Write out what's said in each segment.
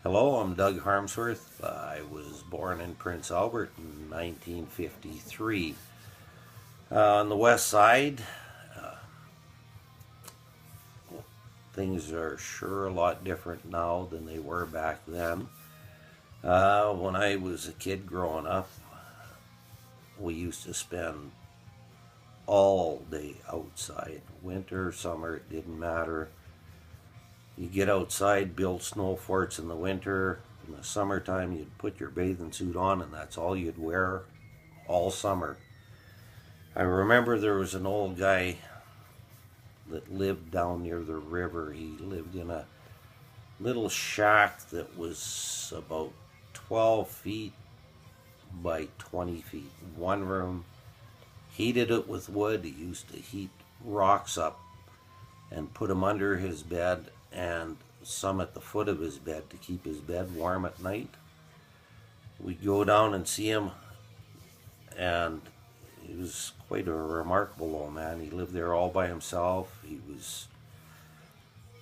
Hello, I'm Doug Harmsworth. I was born in Prince Albert in 1953. On the west side, things are sure a lot different now than they were back then. When I was a kid growing up, we used to spend all day outside. Winter, summer, it didn't matter. You get outside, build snow forts in the winter. In the summertime, you'd put your bathing suit on, and that's all you'd wear all summer. I remember there was an old guy that lived down near the river. He lived in a little shack that was about 12 feet by 20 feet. One room. Heated it with wood. He used to heat rocks up and put them under his bed and some at the foot of his bed to keep his bed warm at night. We'd go down and see him, and he was quite a remarkable old man. He lived there all by himself. He was,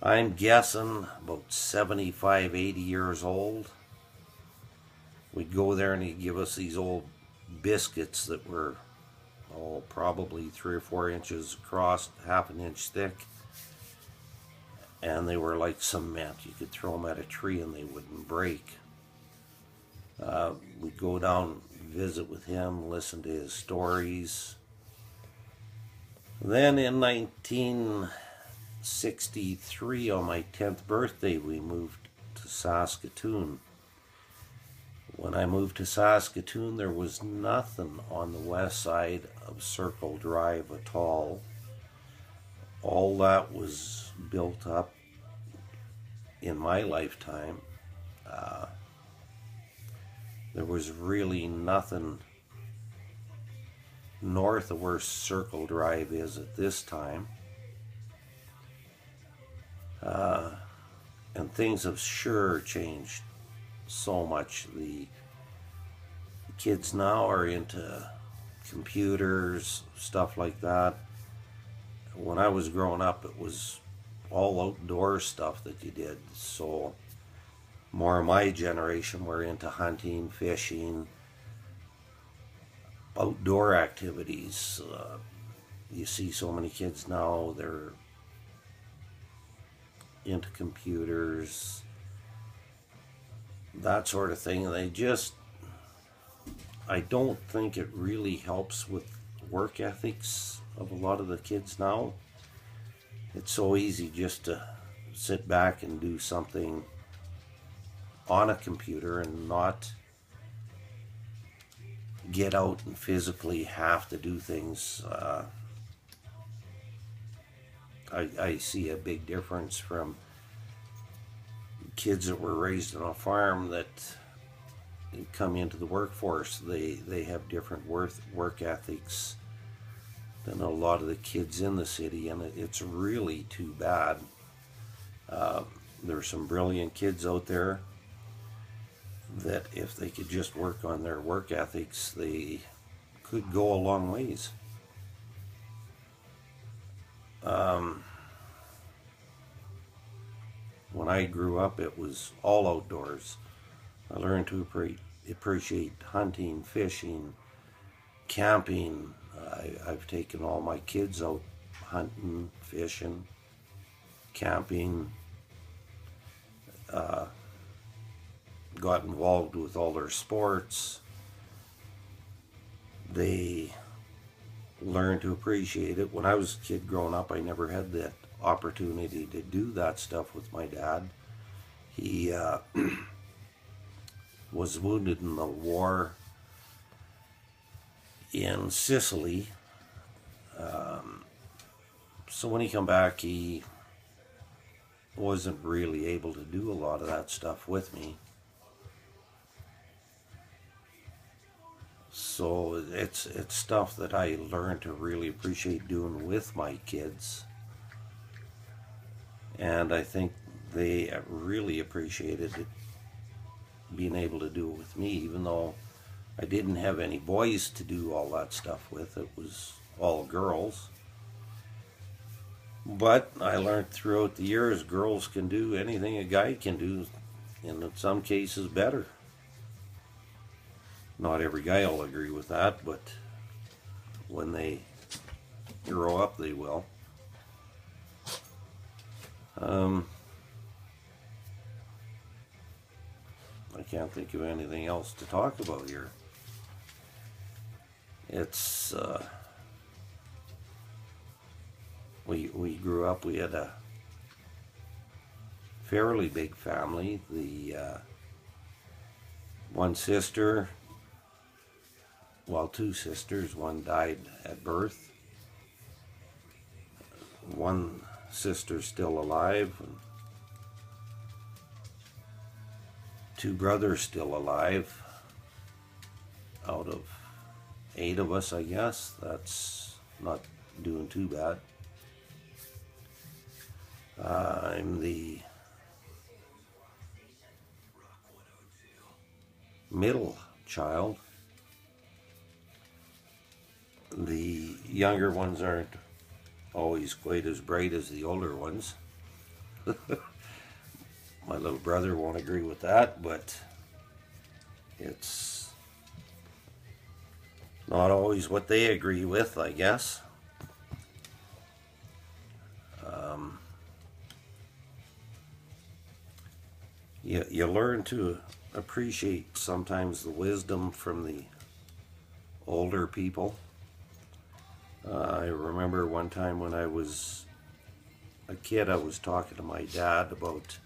I'm guessing, about 75, 80 years old. We'd go there and he'd give us these old biscuits that were, probably 3 or 4 inches across, half an inch thick. And they were like cement. You could throw them at a tree and they wouldn't break. We'd go down, visit with him, listen to his stories. Then in 1963, on my 10th birthday, we moved to Saskatoon. When I moved to Saskatoon, there was nothing on the west side of Circle Drive at all. All that was built up in my lifetime. There was really nothing north of where Circle Drive is at this time. And things have sure changed so much. The kids now are into computers, stuff like that. When I was growing up, it was all outdoor stuff that you did. So more of my generation were into hunting, fishing, outdoor activities. You see so many kids now, they're into computers, that sort of thing. I don't think it really helps with work ethics of a lot of the kids now. It's so easy just to sit back and do something on a computer and not get out and physically have to do things. I see a big difference from kids that were raised on a farm that come into the workforce. They have different work ethics than a lot of the kids in the city, and it's really too bad. There's some brilliant kids out there that if they could just work on their work ethics, they could go a long ways. When I grew up, it was all outdoors. I learned to appreciate hunting, fishing, camping. I've taken all my kids out hunting, fishing, camping, got involved with all their sports. They learned to appreciate it. When I was a kid growing up, I never had that opportunity to do that stuff with my dad. He was wounded in the war in Sicily. So when he come back, he wasn't really able to do a lot of that stuff with me. So it's stuff that I learned to really appreciate doing with my kids. And I think they really appreciated it, being able to do it with me, even though I didn't have any boys to do all that stuff with. It was all girls. But I learned throughout the years girls can do anything a guy can do and in some cases better. Not every guy will agree with that, but when they grow up, they will. I can't think of anything else to talk about here. It's we grew up. We had a fairly big family. The one sister, well, two sisters. One died at birth. One sister's still alive, and two brothers still alive. Out of 8 of us, I guess. That's not doing too bad. I'm the middle child. The younger ones aren't always quite as bright as the older ones. My little brother won't agree with that, but it's not always what they agree with, I guess. You learn to appreciate sometimes the wisdom from the older people. I remember one time when I was a kid, I was talking to my dad about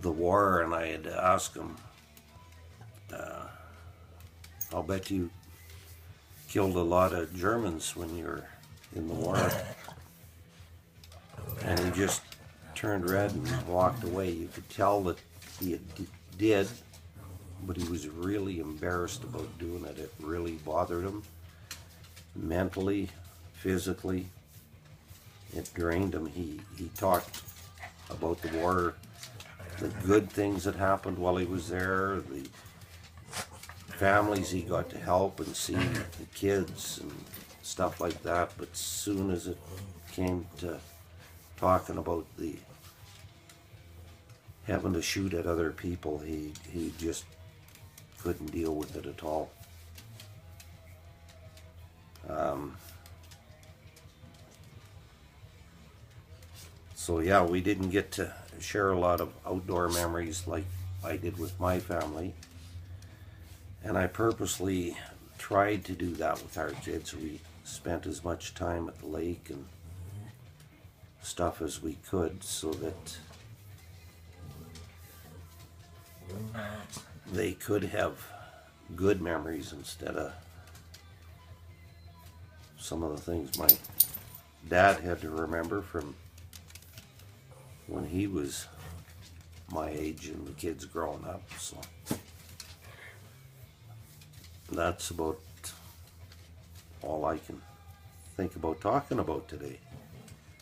the war, and I had to ask him, I'll bet you killed a lot of Germans when you were in the war. And he just turned red and walked away. You could tell that he did, but he was really embarrassed about doing it. It really bothered him mentally, physically. It drained him. He talked about the war, the good things that happened while he was there, the families he got to help and see, the kids and stuff like that. But as soon as it came to talking about the having to shoot at other people, he just couldn't deal with it at all. So yeah, we didn't get to share a lot of outdoor memories like I did with my family. And I purposely tried to do that with our kids. We spent as much time at the lake and stuff as we could so that they could have good memories instead of some of the things my dad had to remember from when he was my age and the kids growing up. So that's about all I can think about talking about today.